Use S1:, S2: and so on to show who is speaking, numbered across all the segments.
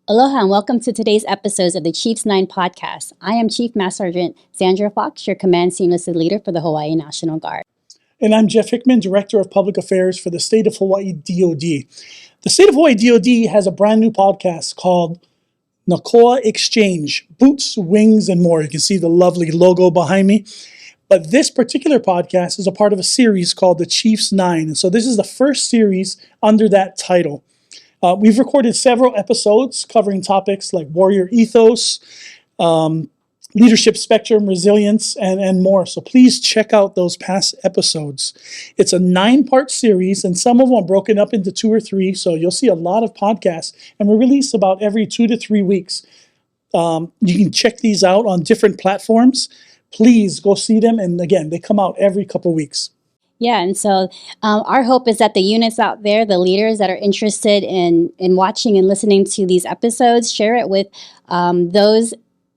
S1: Aloha and welcome to today's episodes of the Chiefs 9 podcast. I am Chief Master Sergeant Sandra Fox, your Command Senior Enlisted Leader for the Hawaii National Guard.
S2: And I'm Jeff Hickman, Director of Public Affairs for the State of Hawaii DoD. The State of Hawaii DoD has a brand new podcast called Nakoa Exchange, Boots, Wings, and More. You can see the lovely logo behind me. But this particular podcast is a part of a series called the Chiefs 9. And so this is the first series under that title. We've recorded several episodes covering topics like warrior ethos, leadership spectrum, resilience, and more. So please check out those past episodes. It's a 9-part series, and some of them are broken up into 2 or 3. So you'll see a lot of podcasts, and we release about every 2 to 3 weeks. You can check these out on different platforms. Please go see them. And again, they come out every couple weeks.
S1: Yeah, and so our hope is that the units out there, the leaders that are interested in watching and listening to these episodes, share it with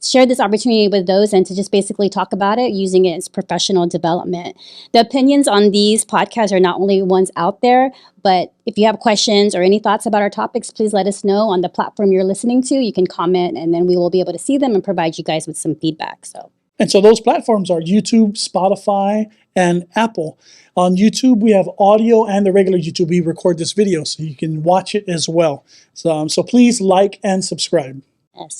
S1: share this opportunity with those and to just basically talk about it using it as professional development. The opinions on these podcasts are not only ones out there, but if you have questions or any thoughts about our topics, please let us know on the platform you're listening to. You can comment and then we will be able to see them and provide you guys with some feedback.
S2: And so those platforms are YouTube, Spotify, and Apple. On YouTube, we have audio and the regular YouTube. We record this video so you can watch it as well. So please like and subscribe.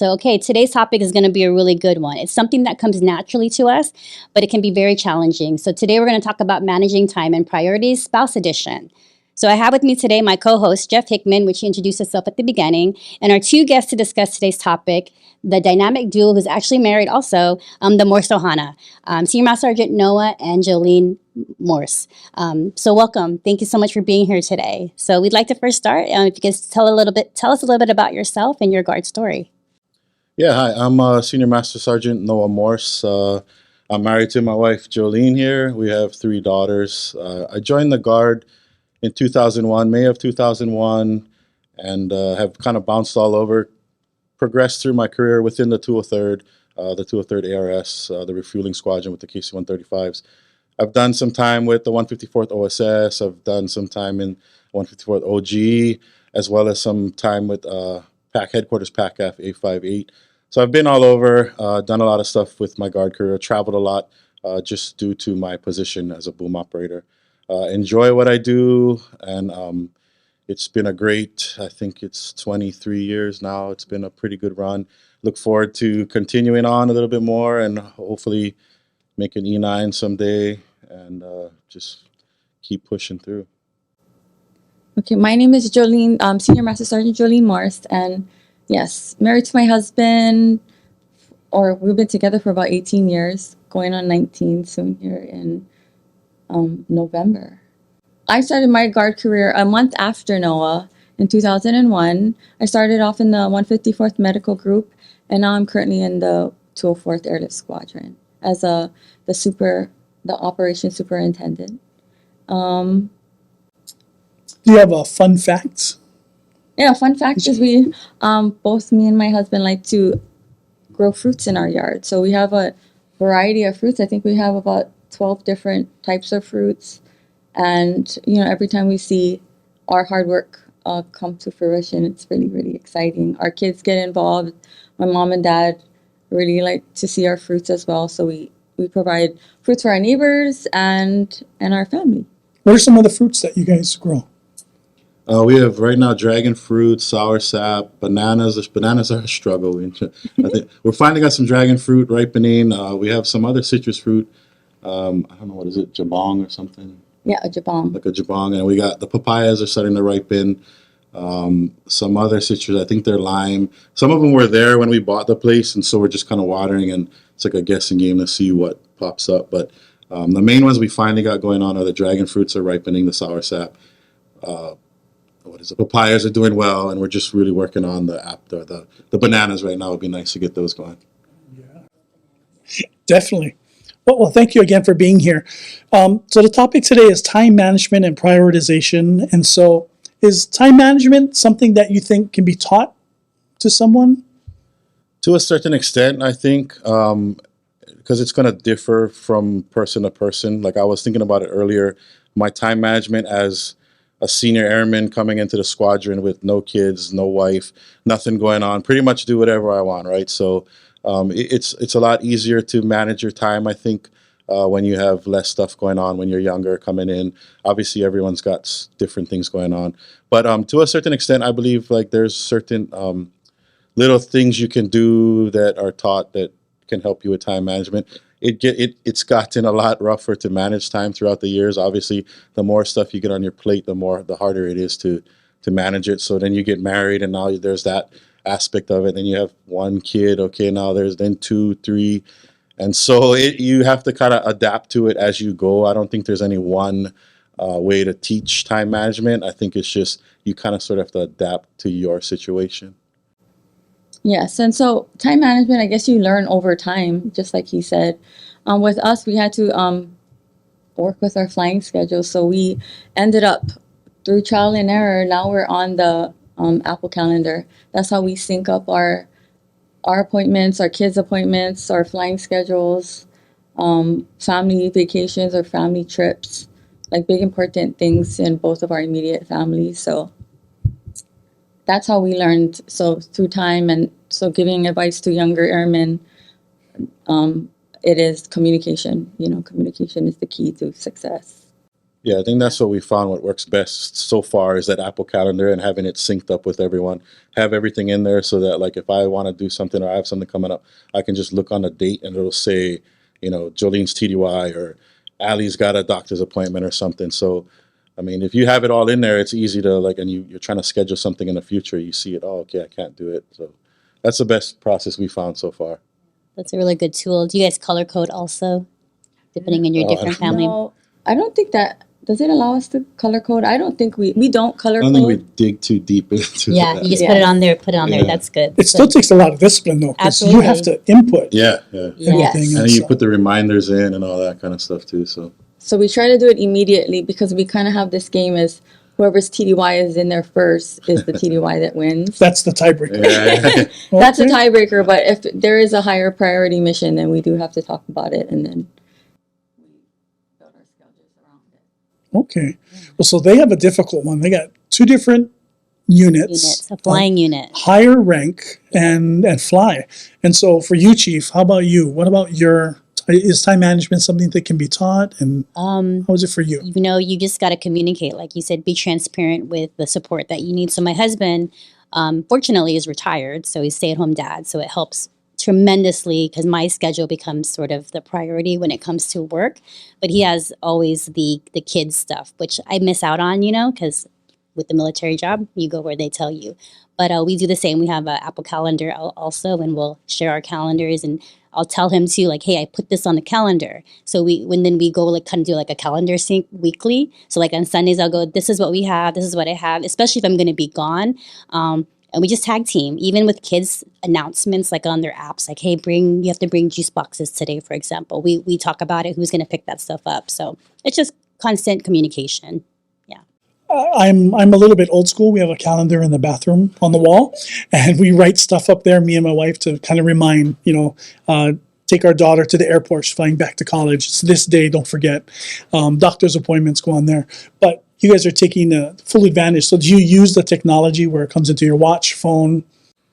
S1: Okay, today's topic is going to be a really good one. It's something that comes naturally to us, but it can be very challenging. So today we're going to talk about managing time and priorities, Spouse Edition. So I have with me today my co-host, Jeff Hickman, which he introduced himself at the beginning, and our 2 guests to discuss today's topic, the dynamic duo who's actually married also, the Morse Ohana, Senior Master Sergeant Noah and Joleen Morse. So welcome. Thank you so much for being here today. So we'd like to first start. If you could tell us a little bit about yourself and your Guard story.
S3: Yeah, hi. I'm Senior Master Sergeant Noah Morse. I'm married to my wife Joleen here. We have 3 daughters. I joined the Guard in 2001, May of 2001, and have kind of bounced all over, progressed through my career within the 203rd, the 203rd ARS, the Refueling Squadron with the KC-135s. I've done some time with the 154th OSS. I've done some time in 154th OG, as well as some time with PAC Headquarters PACAF A58. So I've been all over, done a lot of stuff with my Guard career, traveled a lot just due to my position as a boom operator. Enjoy what I do, and it's been a great, I think it's 23 years now. It's been a pretty good run. Look forward to continuing on a little bit more and hopefully make an E9 someday and just keep pushing through.
S4: Okay, my name is Joleen, Senior Master Sergeant Joleen Morse, and yes, married to my husband, or we've been together for about 18 years, going on 19 soon here in November. I started my Guard career a month after Noah in 2001. I started off in the 154th Medical Group, and now I'm currently in the 204th Airlift Squadron as the operations superintendent.
S2: Do you have a fun fact?
S4: Yeah, fun fact is we, both me and my husband like to grow fruits in our yard. So we have a variety of fruits. I think we have about 12 different types of fruits. And, every time we see our hard work come to fruition, it's really, really exciting. Our kids get involved. My mom and dad really like to see our fruits as well. So we provide fruits for our neighbors and our family.
S2: What are some of the fruits that you guys grow?
S3: We have right now dragon fruit, sour sap, bananas. Bananas are a struggle. I think we're finally got some dragon fruit ripening. We have some other citrus fruit. I don't know, what is it, jabong or something?
S4: Yeah, a jabong.
S3: Like a jabong. And we got the papayas are starting to ripen. Some other citrus, I think they're lime. Some of them were there when we bought the place, and so we're just kind of watering, and it's like a guessing game to see what pops up. But the main ones we finally got going on are the dragon fruits are ripening, the sour sap. Papayas are doing well, and we're just really working on the bananas right now. It would be nice to get those going.
S2: Yeah, definitely. Well, thank you again for being here. So the topic today is time management and prioritization. And so is time management something that you think can be taught to someone?
S3: To a certain extent, I think, because it's going to differ from person to person. Like I was thinking about it earlier, my time management as a senior airman coming into the squadron with no kids, no wife, nothing going on, pretty much do whatever I want, right? So it's a lot easier to manage your time, I think, when you have less stuff going on, when you're younger coming in. Obviously, everyone's got different things going on. But to a certain extent, I believe like there's certain little things you can do that are taught that can help you with time management. It's gotten a lot rougher to manage time throughout the years. Obviously, the more stuff you get on your plate, the harder it is to manage it. So then you get married, and now there's that aspect of it. Then you have one kid. Okay, now there's then two, three, and so you have to kind of adapt to it as you go. I don't think there's any one way to teach time management. I think it's just you kind of sort of have to adapt to your situation.
S4: Yes, and so time management, I guess you learn over time, just like he said. With us, we had to work with our flying schedule, so we ended up through trial and error. Now we're on the Apple Calendar. That's how we sync up our appointments, our kids' appointments, our flying schedules, family vacations or family trips, like big important things in both of our immediate families. So that's how we learned. So through time, and so giving advice to younger airmen, it is communication. Communication is the key to success.
S3: Yeah, I think that's what we found. What works best so far is that Apple Calendar and having it synced up with everyone. Have everything in there so that, like, if I want to do something or I have something coming up, I can just look on the date and it'll say, Jolene's TDY or Allie's got a doctor's appointment or something. So, I mean, if you have it all in there, it's easy to, like, and you're trying to schedule something in the future, you see it, oh, okay, I can't do it. So that's the best process we found so far.
S1: That's a really good tool. Do you guys color code also, depending on your different family?
S4: No, I don't think that. Does it allow us to color code? I don't think we don't color
S3: I don't
S4: code.
S3: think we dig too deep into
S1: Yeah,
S3: that.
S1: you just put it on there. Put it on there.
S3: Yeah.
S1: That's good.
S2: It still takes a lot of discipline, though, because you have to
S1: Absolutely.
S2: input
S3: Yeah.
S2: everything.
S4: Yes.
S3: And you put the reminders in and all that kind of stuff too.
S4: So we try to do it immediately because we kind of have this game as whoever's TDY is in there first is the TDY that wins.
S2: That's the tiebreaker.
S3: Yeah.
S4: That's a
S2: Okay.
S4: tiebreaker, but if there is a higher priority mission, then we do have to talk about it, and then we build our schedules around it.
S2: Okay. Well, so they have a difficult one. They got two different units.
S1: A flying unit.
S2: Higher rank and fly. And so for you, Chief, how about you? What about is time management something that can be taught? And how is it for you?
S1: You just got to communicate. Like you said, be transparent with the support that you need. So my husband, fortunately, is retired. So he's stay-at-home dad. So it helps tremendously because my schedule becomes sort of the priority when it comes to work. But he has always the kids stuff, which I miss out on, because with the military job, you go where they tell you. But we do the same. We have an Apple Calendar also, and we'll share our calendars. And I'll tell him too, like, hey, I put this on the calendar. So then we go like kind of do like a calendar sync weekly. So like on Sundays, I'll go, this is what we have, this is what I have, especially if I'm going to be gone. And we just tag team, even with kids' announcements, like on their apps, like, hey, you have to bring juice boxes today, for example. We talk about it, who's going to pick that stuff up. So it's just constant communication.
S2: I'm a little bit old school. We have a calendar in the bathroom on the wall, and we write stuff up there, me and my wife, to kind of remind, take our daughter to the airport. She's flying back to college. It's this day, don't forget. Doctor's appointments go on there. But you guys are taking full advantage. So do you use the technology where it comes into your watch, phone,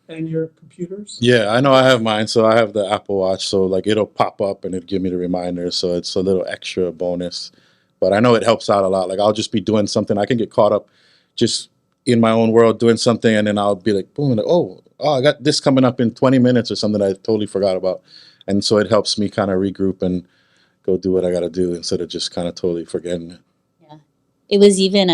S2: and your computers?
S3: Yeah, I know I have mine. So I have the Apple Watch. So like it'll pop up and it'll give me the reminders. So it's a little extra bonus. But I know it helps out a lot. Like I'll just be doing something. I can get caught up just in my own world doing something. And then I'll be like, boom, like, oh, I got this coming up in 20 minutes or something I totally forgot about. And so it helps me kind of regroup and go do what I got to do instead of just kind of totally forgetting it.
S1: Yeah. It was even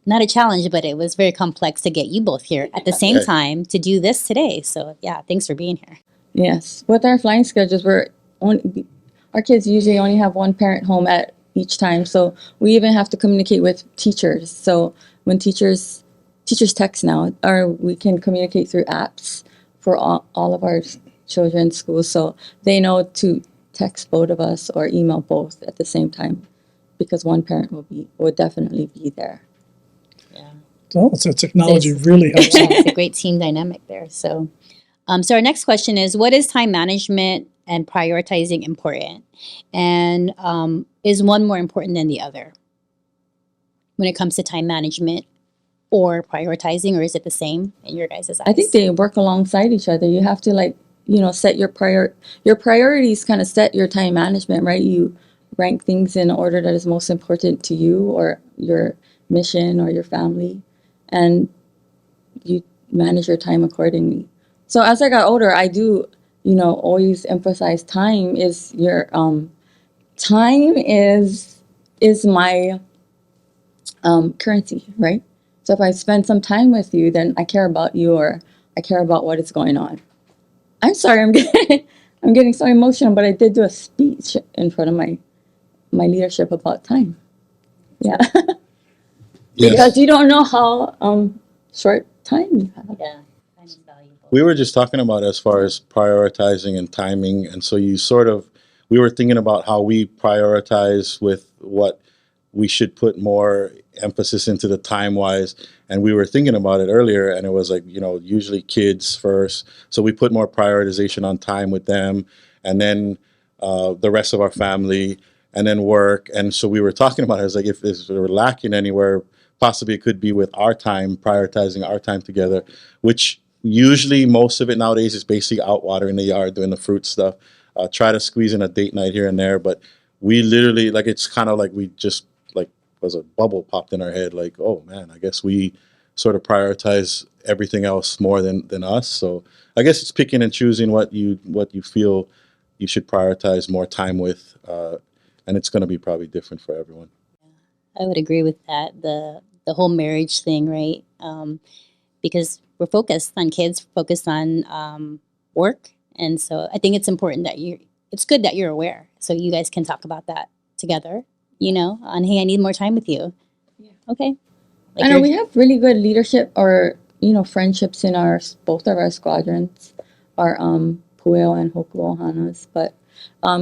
S1: not a challenge, but it was very complex to get you both here at the same time to do this today. So yeah, thanks for being here.
S4: Yes. With our flying schedules, our kids usually only have one parent home at each time. So we even have to communicate with teachers. So when teachers text now, or we can communicate through apps for all of our children's schools. So they know to text both of us or email both at the same time because one parent will definitely be there.
S1: Yeah.
S2: Oh, so technology really helps out.
S1: It's a great team dynamic there. So, so our next question is, what is time management and prioritizing important? And is one more important than the other? when it comes to time management or prioritizing, or is it the same in your guys' eyes?
S4: I think they work alongside each other. You have to set your priorities, kind of set your time management, right? You rank things in order that is most important to you or your mission or your family, and you manage your time accordingly. So as I got older, I do, always emphasize time is my currency, right? So if I spend some time with you, then I care about you, or I care about what is going on. I'm sorry, I'm getting so emotional, but I did do a speech in front of my leadership about time. Yeah,
S3: Yes.
S4: because you don't know how short time you have.
S1: Yeah, time is valuable.
S3: We were just talking about as far as prioritizing and timing, and so we were thinking about how we prioritize with what we should put more emphasis into the time wise, and we were thinking about it earlier, and it was like, usually kids first, so we put more prioritization on time with them, and then the rest of our family, and then work. And so we were talking about it as like, if we're lacking anywhere, possibly it could be with our time, prioritizing our time together, which usually most of it nowadays is basically out watering the yard, doing the fruit stuff. Try to squeeze in a date night here and there, but we literally, like, it's kind of like we just, like, was a bubble popped in our head, like, oh man, I guess we sort of prioritize everything else more than us. So I guess it's picking and choosing what you feel you should prioritize more time with, and it's going to be probably different for everyone.
S1: I would agree with that. The whole marriage thing, right? Because we're focused on kids, focused on work, and so I think it's important that it's good that you're aware, so you guys can talk about that together. On, hey, I need more time with you.
S4: Yeah.
S1: Okay.
S4: I know we have really good leadership or friendships in both of our squadrons, our Pueo and Hokuo Hanas. But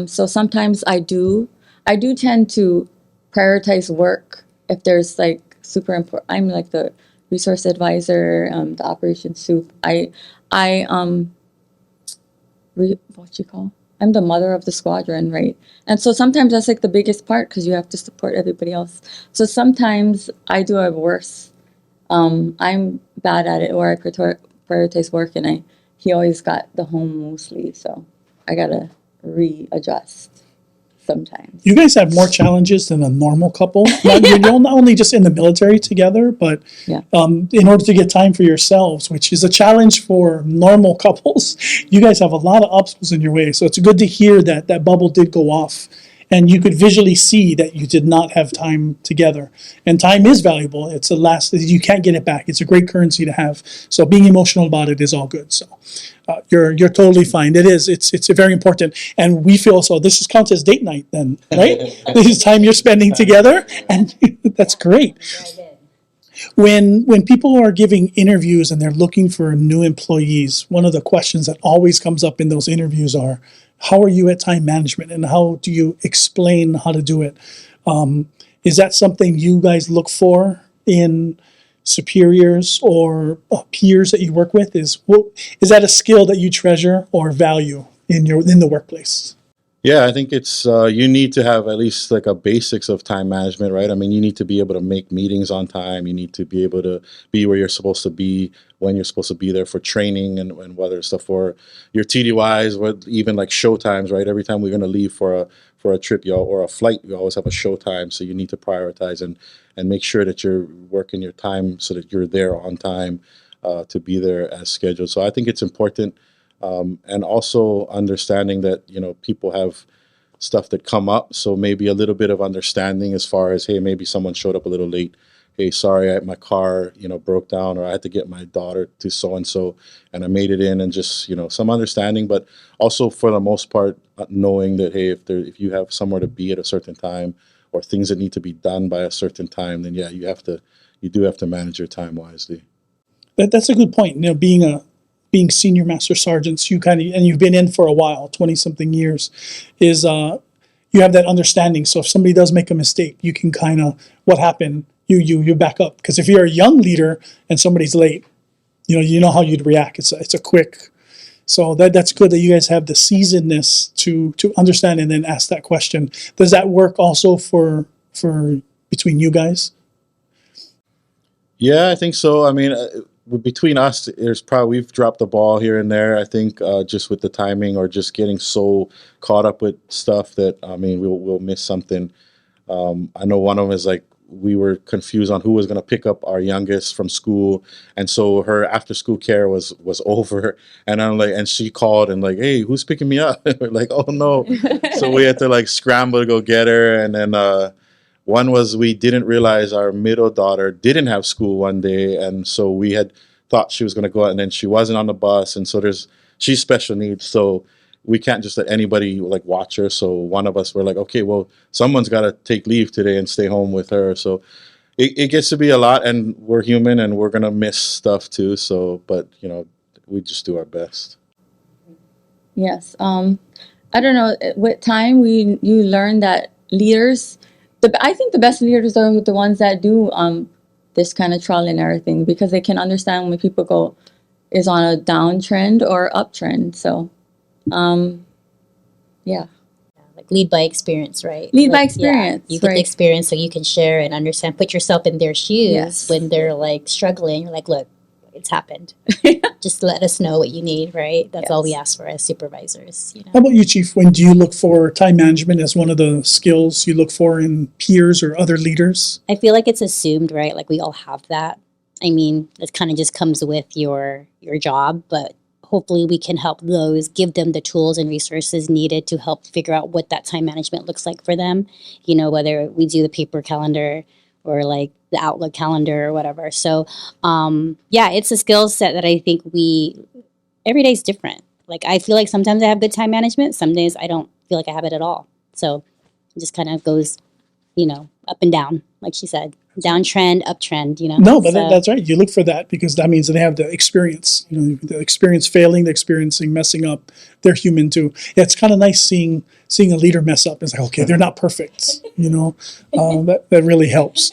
S4: so sometimes I do tend to prioritize work if there's like super important. I'm like the resource advisor, the operations soup. What you call? I'm the mother of the squadron, right? And so sometimes that's like the biggest part because you have to support everybody else. So sometimes I do have worse. I'm bad at it, or I prioritize work, and he always got the home mostly. So I gotta readjust sometimes.
S2: You guys have more challenges than a normal couple. You're not only just in the military together, but
S4: Yeah.
S2: In order to get time for yourselves, which is a challenge for normal couples, you guys have a lot of obstacles in your way. So it's good to hear that that bubble did go off, and you could visually see that you did not have time together. And time is valuable. It's you can't get it back. It's a great currency to have. So being emotional about it is all good. So you're totally fine. It's very important. And we feel so this counts as date night then, right? This is time you're spending together, and that's great. When people are giving interviews and they're looking for new employees, one of the questions that always comes up in those interviews are, how are you at time management, and how do you explain how to do it? Is that something you guys look for in superiors or peers that you work with? Is that a skill that you treasure or value in the workplace?
S3: Yeah, I think it's you need to have at least like a basics of time management, right? I mean, you need to be able to make meetings on time. You need to be able to be where you're supposed to be when you're supposed to be there for training, and whether it's stuff for your TDYs, or even like show times, right? Every time we're going to leave for a trip, or a flight, you always have a show time. So you need to prioritize and make sure that you're working your time so that you're there on time to be there as scheduled. So I think it's important. And also understanding that, people have stuff that come up. So maybe a little bit of understanding as far as, hey, maybe someone showed up a little late. Hey, sorry, my car, broke down, or I had to get my daughter to so-and-so and I made it in, and just, some understanding, but also for the most part, knowing that, hey, if you have somewhere to be at a certain time or things that need to be done by a certain time, then yeah, you do have to manage your time wisely.
S2: That's a good point. Being senior master sergeants, and you've been in for a while, 20-something years, is you have that understanding. So if somebody does make a mistake, you can kind of, what happened, you back up. Because if you're a young leader and somebody's late, you know how you'd react. It's a quick. So that's good that you guys have the seasonedness to understand and then ask that question. Does that work also for between you guys?
S3: Yeah, I think so. I mean, between us, there's probably we've dropped the ball here and there. I think just with the timing or just getting so caught up with stuff that I mean, we'll miss something. I know one of them is like we were confused on who was going to pick up our youngest from school, and so her after school care was over, and I'm like, and she called and like, hey, who's picking me up? We're like, oh no, so we had to like scramble to go get her, and then one was we didn't realize our middle daughter didn't have school one day, and so we had thought she was going to go out, and then she wasn't on the bus, and so she's special needs, so we can't just let anybody like watch her. So one of us were like, okay, well, someone's got to take leave today and stay home with her. So it gets to be a lot, and we're human, and we're gonna miss stuff too. So, but we just do our best.
S4: Yes. I don't know. With time, you learn that leaders. I think the best leaders are the ones that do this kind of trial and error thing, because they can understand when people go is on a downtrend or uptrend. So, yeah,
S1: Like lead by experience, right?
S4: lead by
S1: Like,
S4: experience.
S1: you get the
S4: Right.
S1: experience so you can share and understand, put yourself in their shoes
S4: Yes.
S1: when they're like struggling. You're like, look, it's happened. Just let us know what you need, right? That's all we
S4: Yes.
S1: ask for as supervisors,
S2: How about you, Chief? When do you look for time management as one of the skills you look for in peers or other leaders?
S1: I feel like it's assumed, right? Like we all have that. I mean, it kind of just comes with your job, but hopefully we can help those, give them the tools and resources needed to help figure out what that time management looks like for them. Whether we do the paper calendar or like the Outlook calendar or whatever. So, yeah, it's a skill set that I think every day is different. Like I feel like sometimes I have good time management, some days I don't feel like I have it at all. So it just kind of goes, up and down, like she said, downtrend, uptrend,
S2: No, but
S1: So,
S2: that's right. You look for that because that means they have the experience. The experience failing, the experiencing messing up. They're human too. Yeah, it's kind of nice seeing a leader mess up. It's like, okay, they're not perfect. That really helps.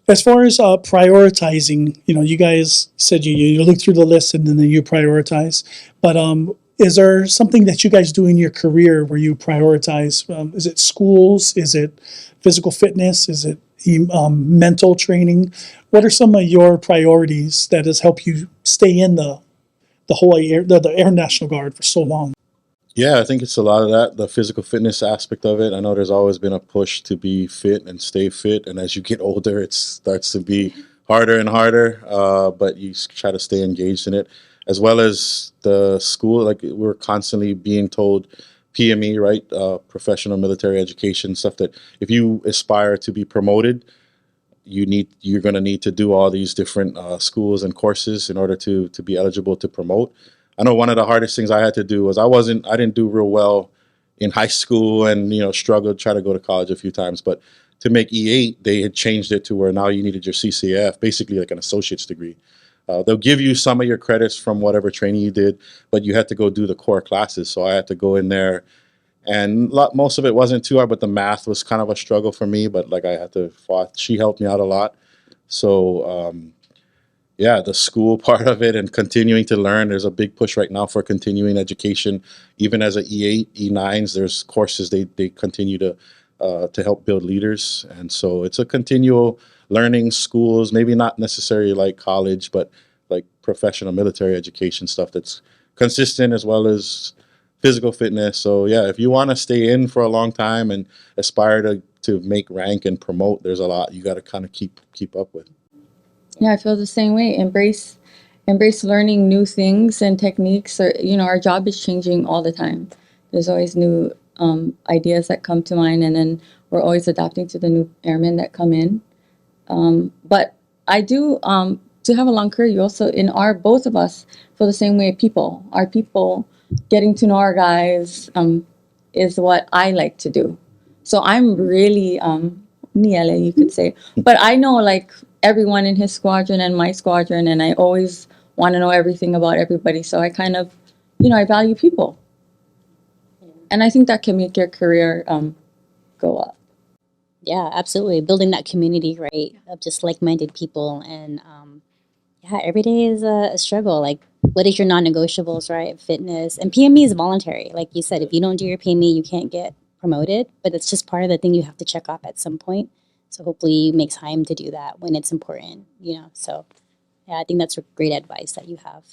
S2: As far as prioritizing, you guys said you look through the list and then you prioritize. But is there something that you guys do in your career where you prioritize? Is it schools? Is it physical fitness? Is it mental training? What are some of your priorities that has helped you stay in the Air National Guard for so long?
S3: Yeah, I think it's a lot of that, the physical fitness aspect of it. I know there's always been a push to be fit and stay fit, and as you get older, it starts to be harder and harder. But you try to stay engaged in it, as well as the school. Like we're constantly being told, PME, right, professional military education stuff. That if you aspire to be promoted, you're going to need to do all these different schools and courses in order to be eligible to promote. I know one of the hardest things I had to do was I didn't do real well in high school, and struggled try to go to college a few times, but to make E8 they had changed it to where now you needed your CCF, basically like an associate's degree. They'll give you some of your credits from whatever training you did, but you had to go do the core classes. So I had to go in there, and most of it wasn't too hard, but the math was kind of a struggle for me. But like I had to fought. She helped me out a lot. So yeah, the school part of it and continuing to learn. There's a big push right now for continuing education, even as a E8, E9s. There's courses they continue to help build leaders, and so it's a continual learning. Schools, maybe not necessarily like college, but like professional military education stuff that's consistent, as well as physical fitness. So yeah, if you want to stay in for a long time and aspire to make rank and promote, there's a lot you got to kind of keep up with.
S4: Yeah, I feel the same way. Embrace learning new things and techniques. Or our job is changing all the time. There's always new ideas that come to mind, and then we're always adapting to the new airmen that come in. But I do to have a long career. You also both of us feel the same way. Our people, getting to know our guys is what I like to do. So I'm really Niele, you could say, but I know like everyone in his squadron and my squadron, and I always want to know everything about everybody. So I kind of, I value people, and I think that can make your career go up.
S1: yeah, absolutely. Building that community, right, of just like-minded people. And yeah, every day is a struggle. Like, what is your non-negotiables, right? Fitness. And PME is voluntary. Like you said, if you don't do your PME, you can't get promoted. But it's just part of the thing you have to check off at some point. So hopefully you make time to do that when it's important, So yeah, I think that's great advice that you have.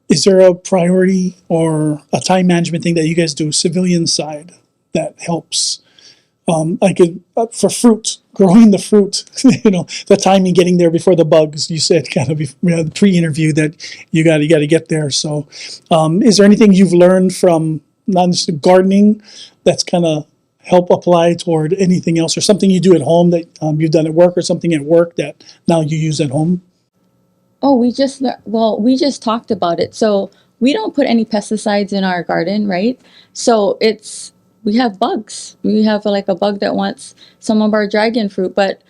S2: Is there a priority or a time management thing that you guys do, civilian side, that helps? For fruit, growing the fruit, the timing, getting there before the bugs. You said kind of the pre-interview that you got to get there. So, is there anything you've learned from not just gardening that's kind of help apply toward anything else, or something you do at home that you've done at work, or something at work that now you use at home?
S4: Oh, we just talked about it. So we don't put any pesticides in our garden, right? So we have bugs. We have like a bug that wants some of our dragon fruit, but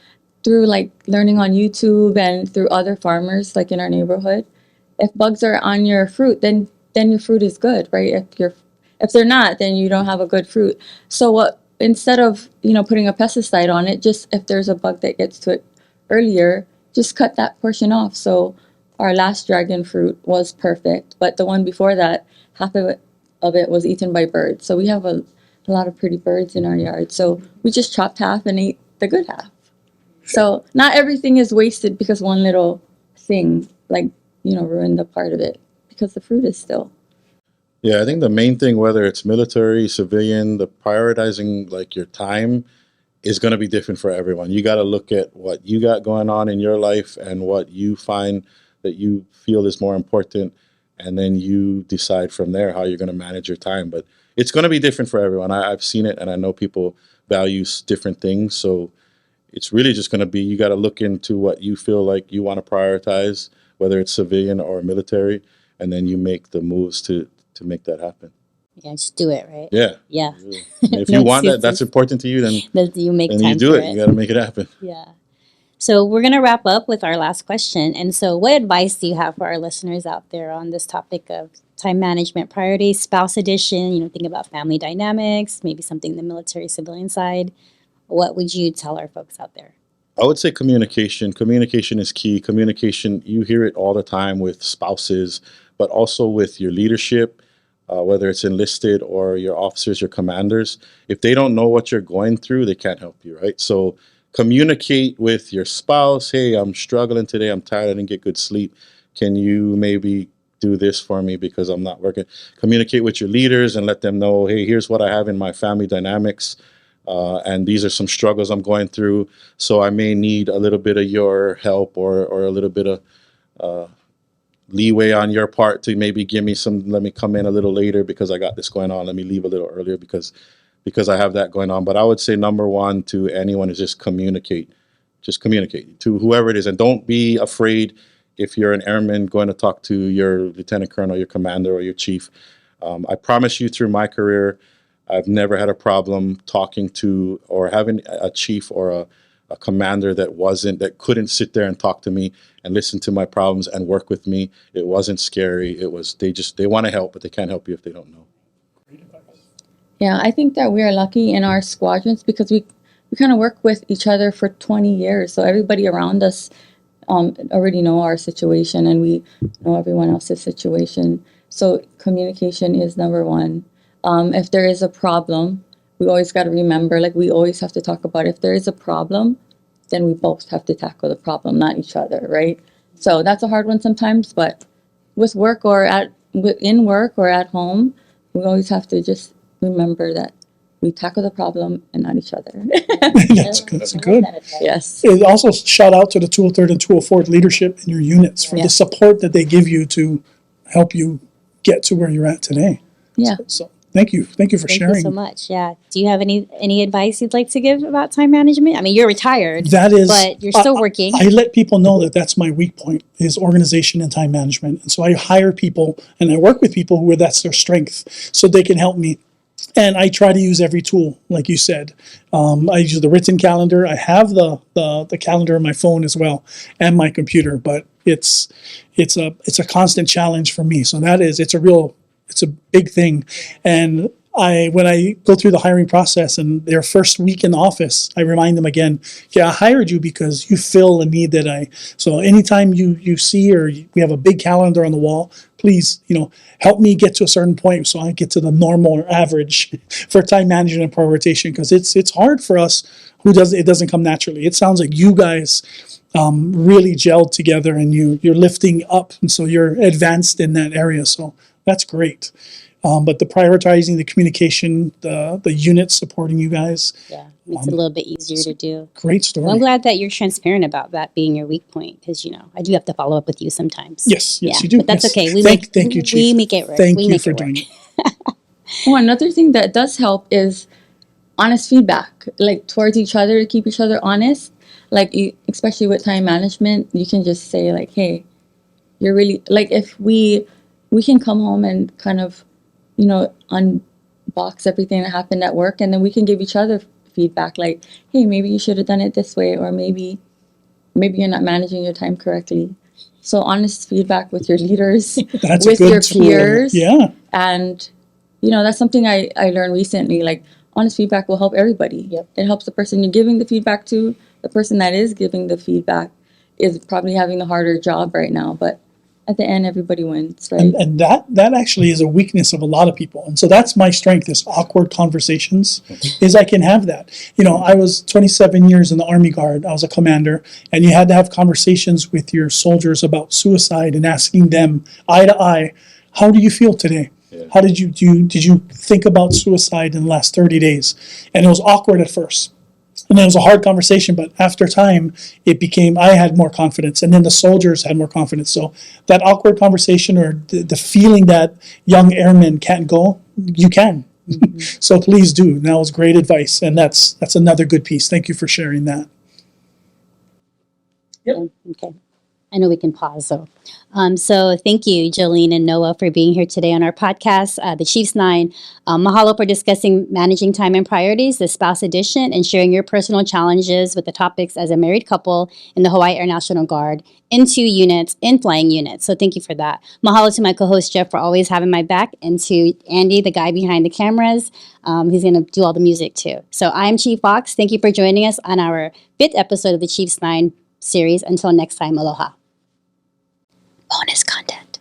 S4: through like learning on YouTube and through other farmers like in our neighborhood, if bugs are on your fruit, then your fruit is good, right? If they're not, then you don't have a good fruit. So instead of putting a pesticide on it, just if there's a bug that gets to it earlier, just cut that portion off. So our last dragon fruit was perfect, but the one before that, half of it was eaten by birds. So we have a lot of pretty birds in our yard. So we just chopped half and ate the good half. So not everything is wasted because one little thing ruined the part of it, because the fruit is still.
S3: Yeah, I think the main thing, whether it's military, civilian, the prioritizing like your time is going to be different for everyone. You got to look at what you got going on in your life and what you find that you feel is more important, and then you decide from there how you're going to manage your time. But it's going to be different for everyone. I've seen it, and I know people value different things. So it's really just going to be, you got to look into what you feel like you want to prioritize, whether it's civilian or military, and then you make the moves to make that happen.
S1: Yeah, just do it, right?
S3: Yeah.
S1: Yeah.
S3: If you want that's important to you, then
S1: you make
S3: then
S1: time
S3: you do
S1: for
S3: it. You got to make it happen.
S1: Yeah. So we're going to wrap up with our last question. And so what advice do you have for our listeners out there on this topic of time management priorities, spouse edition, think about family dynamics, maybe something in the military civilian side? What would you tell our folks out there?
S3: I would say communication. Communication is key. Communication, you hear it all the time with spouses, but also with your leadership, whether it's enlisted or your officers, your commanders. If they don't know what you're going through, they can't help you, right? So communicate with your spouse. Hey, I'm struggling today. I'm tired. I didn't get good sleep. Can you maybe do this for me because I'm not working? Communicate with your leaders and let them know, hey, here's what I have in my family dynamics. And these are some struggles I'm going through. So I may need a little bit of your help or a little bit of leeway on your part to maybe give me let me come in a little later because I got this going on. Let me leave a little earlier because I have that going on. But I would say number one to anyone is just communicate. Just communicate to whoever it is. And don't be afraid if you're an airman going to talk to your lieutenant colonel, your commander, or your chief. I promise you through my career, I've never had a problem talking to or having a chief or a commander that couldn't sit there and talk to me and listen to my problems and work with me. It wasn't scary. It was, they want to help, but they can't help you if they don't know.
S4: Yeah, I think that we are lucky in our squadrons because we kind of work with each other for 20 years. So everybody around us already know our situation and we know everyone else's situation. So communication is number one. If there is a problem, we always got to remember, we always have to talk about if there is a problem, then we both have to tackle the problem, not each other, right? So that's a hard one sometimes, but with work or in work or at home, we always have to just remember that we tackle the problem and not each other.
S2: That's good.
S4: Yes.
S2: And also shout out to the 203rd and 204th leadership in your units for the support that they give you to help you get to where you're at today.
S4: Yeah.
S2: So thank you for sharing.
S1: Thank you so much. Yeah. Do you have any advice you'd like to give about time management? I mean, you're retired, but you're still working.
S2: I let people know that that's my weak point is organization and time management. And so I hire people and I work with people who that's their strength so they can help me. And I try to use every tool, like you said. I use the written calendar. I have the calendar on my phone as well and my computer, but it's a constant challenge for me. So it's a big thing. And when I go through the hiring process and their first week in the office, I remind them again, yeah, I hired you because you fill a need that so anytime you see, or we have a big calendar on the wall, please, help me get to a certain point so I get to the normal or average for time management and prioritization, because it's hard for us it doesn't come naturally. It sounds like you guys really gelled together, and you're lifting up, and so you're advanced in that area. So that's great. But the prioritizing, the communication, the units supporting you guys,
S1: Yeah, makes it a little bit easier to do.
S2: great story.
S1: Well, I'm glad that you're transparent about that being your weak point, because I do have to follow up with you sometimes.
S2: Yes,
S1: Yeah,
S2: you do.
S1: but that's
S2: Yes.
S1: okay.
S2: Thank you, Chief.
S1: We make it work.
S2: Thank
S1: We
S2: you
S1: make
S2: for
S1: it work.
S2: doing it.
S4: Oh, another thing that does help is honest feedback, like towards each other, to keep each other honest. Like, especially with time management, you can just say like, "Hey, you're really like," if we can come home and kind of, unbox everything that happened at work, and then we can give each other feedback, like, "Hey, maybe you should have done it this way," or maybe you're not managing your time correctly. So honest feedback with your leaders,
S2: That's
S4: with
S2: a good
S4: your
S2: tool.
S4: peers,
S2: Yeah.
S4: and that's something I learned recently. Like, honest feedback will help everybody.
S1: Yep.
S4: It helps the person you're giving the feedback to. The person that is giving the feedback is probably having the harder job right now, but at the end, everybody wins, right?
S2: And that actually is a weakness of a lot of people. And so that's my strength, is awkward conversations, is I can have that. I was 27 years in the Army Guard. I was a commander, and you had to have conversations with your soldiers about suicide and asking them eye to eye, how do you feel today?
S3: Yeah.
S2: How did you think about suicide in the last 30 days? And it was awkward at first. And it was a hard conversation, but after time, I had more confidence, and then the soldiers had more confidence. So that awkward conversation, or the feeling that young airmen can't go, you can. Mm-hmm. So please do. And that was great advice, and that's another good piece. Thank you for sharing that. Yep.
S1: Okay. I know we can pause, so thank you, Joleen and Noah, for being here today on our podcast, the Chiefs 9. Mahalo for discussing managing time and priorities, the spouse edition, and sharing your personal challenges with the topics as a married couple in the Hawaii Air National Guard, in 2 units, in flying units. So thank you for that. Mahalo to my co-host, Jeff, for always having my back, and to Andy, the guy behind the cameras. He's going to do all the music, too. So I'm Chief Fox. Thank you for joining us on our 5th episode of the Chiefs 9 series. Until next time, aloha. Bonus content.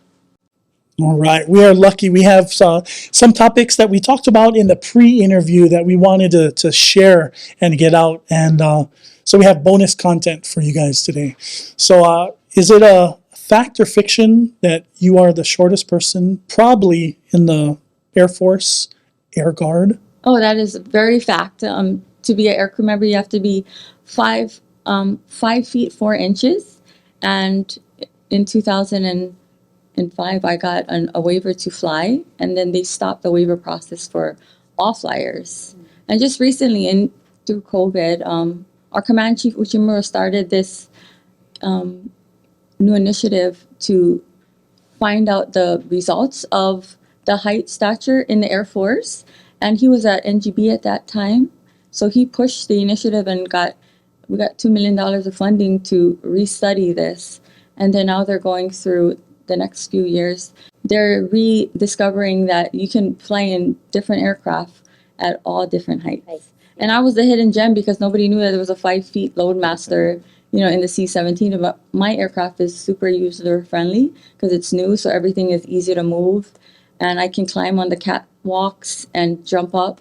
S2: All right. We are lucky. We have some topics that we talked about in the pre-interview that we wanted to share and get out. And so we have bonus content for you guys today. So is it a fact or fiction that you are the shortest person probably in the Air Force Air Guard?
S4: Oh, that is very fact. To be an aircrew member, you have to be 5 feet 4 inches, and in 2005, I got a waiver to fly, and then they stopped the waiver process for all flyers. And just recently, through COVID, our command chief Uchimura started this new initiative to find out the results of the height stature in the Air Force, and he was at NGB at that time, so he pushed the initiative and we got $2 million of funding to restudy this. And then now they're going through the next few years. They're rediscovering that you can fly in different aircraft at all different heights. And I was the hidden gem because nobody knew that there was a 5 feet Loadmaster, in the C-17. But my aircraft is super user friendly because it's new, so everything is easy to move. And I can climb on the catwalks and jump up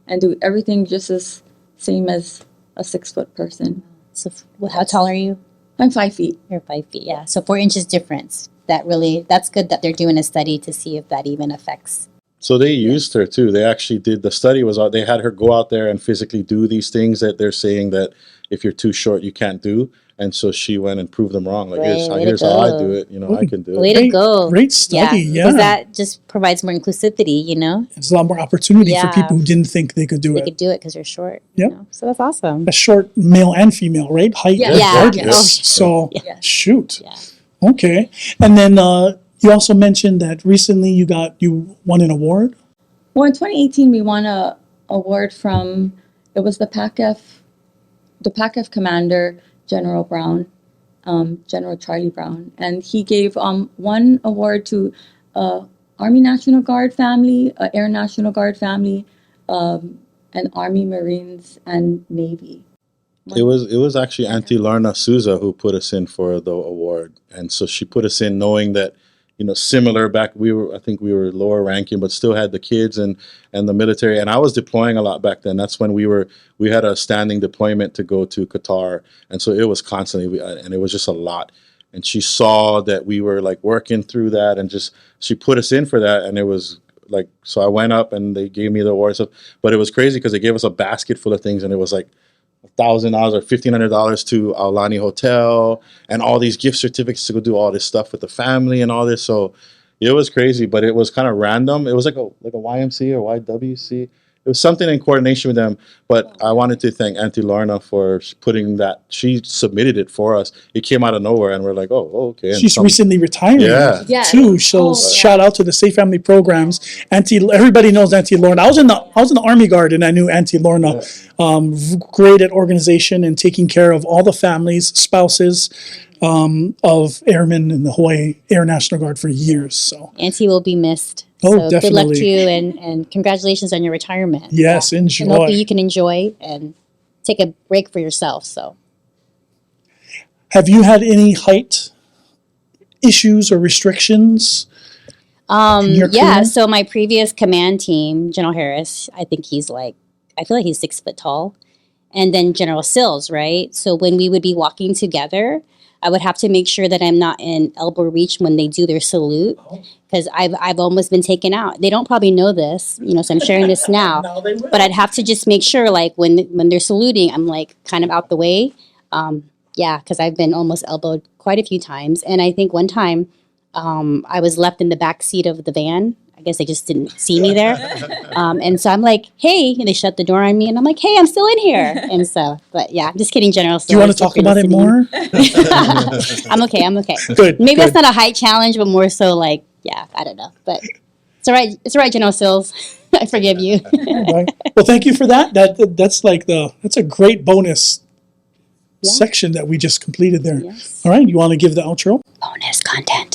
S4: and do everything just as same as a 6-foot person.
S1: So how tall are you?
S4: I'm 5 feet.
S1: You're 5 feet, yeah. So 4 inches difference. That's good that they're doing a study to see if that even affects.
S3: So they used her too. They actually did, the study was out, they had her go out there and physically do these things that they're saying that if you're too short, you can't do. And so she went and proved them wrong. Like, here's how I do it. I can do it.
S1: Way to go.
S2: Great study, yeah.
S1: Because that just provides more inclusivity,
S2: It's a lot more opportunity for
S1: Yeah.
S2: people who didn't think they could do
S1: They
S2: it.
S1: could do it because they're short.
S2: Yep.
S1: So that's awesome.
S2: A short male and female, right? Height
S4: Yeah.
S2: regardless.
S1: Yeah.
S2: So,
S4: Yeah.
S2: shoot.
S1: Yeah.
S2: Okay. And then you also mentioned that recently you won an award.
S4: Well, in 2018, we won a award from, it was the PACF commander, General Brown, General Charlie Brown. And he gave one award to a Army National Guard family, Air National Guard family, and Army, Marines, and Navy.
S3: It was actually Auntie Lorna Souza who put us in for the award, and so she put us in knowing that, similar back, I think we were lower ranking, but still had the kids and the military, and I was deploying a lot back then. That's when we had a standing deployment to go to Qatar, and so it was constantly, and it was just a lot. And she saw that we were like working through that, and just she put us in for that, and it was like, so I went up and they gave me the award stuff, but it was crazy because they gave us a basket full of things, and it was like $1,000 or $1,500 to Aulani Hotel and all these gift certificates to go do all this stuff with the family and all this. So it was crazy, but it was kind of random. It was like a YMC or YWC. It was something in coordination with them. But I wanted to thank Auntie Lorna for putting that. She submitted it for us. It came out of nowhere, and we're like, oh, okay. And
S2: She's recently retiring,
S3: Yeah.
S2: too. So shout out to the Safe Family Programs. Everybody knows Auntie Lorna. I was in the Army Guard, and I knew Auntie Lorna. Great at organization and taking care of all the families, spouses of airmen in the Hawaii Air National Guard for years. So
S1: Auntie will be missed.
S2: Oh,
S1: so
S2: definitely.
S1: Good luck to you, and congratulations on your retirement.
S2: Yes, enjoy.
S1: And hopefully you can enjoy and take a break for yourself. So,
S2: have you had any height issues or restrictions? In your career?
S1: So my previous command team, General Harris, I feel like he's 6 foot tall. And then General Sills, right? So when we would be walking together, I would have to make sure that I'm not in elbow reach when they do their salute, because I've almost been taken out. They don't probably know this, so I'm sharing this now. But I'd have to just make sure, like, when they're saluting, I'm like kind of out the way. Because I've been almost elbowed quite a few times. And I think one time I was left in the back seat of the van. I guess they just didn't see me there. And so I'm like, hey, and they shut the door on me, and I'm like, hey, I'm still in here. And so, but yeah, I'm just kidding, General.
S2: Do you want to talk about it more?
S1: I'm okay.
S2: Good.
S1: Maybe
S2: good.
S1: that's not a height challenge, but more so like, yeah, I don't know. But it's all right. It's all right, General Sills. I forgive you.
S2: Right. Well, thank you for that. That's a great bonus section that we just completed there.
S1: Yes.
S2: All right, you want to give the outro?
S1: Bonus content.